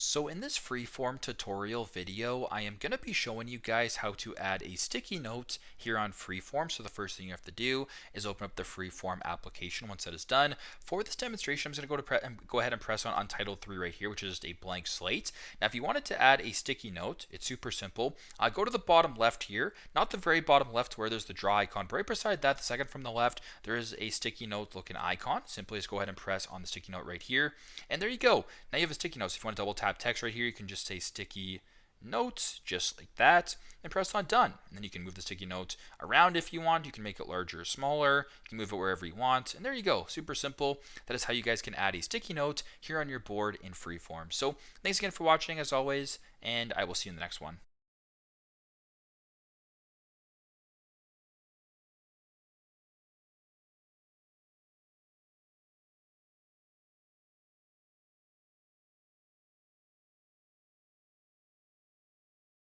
So in this freeform tutorial video, I am going to be showing you guys how to add a sticky note here on freeform. So the first thing you have to do is open up the freeform application. Once that is done, for this demonstration, I'm just going to go ahead and press on Untitled 3 right here, which is just a blank slate. Now, if you wanted to add a sticky note, it's super simple. Go to the bottom left here, not the very bottom left where there's the draw icon, but right beside that, the second from the left, there is a sticky note looking icon. Simply just go ahead and press on the sticky note right here. And there you go. Now you have a sticky note. So if you want to double tap text right here, you can just say sticky notes just like that and press on done. And then you can move the sticky note around if you want. You can make it larger or smaller. You can move it wherever you want. And there you go. Super simple. That is how you guys can add a sticky note here on your board in freeform. So thanks again for watching as always, and I will see you in the next one.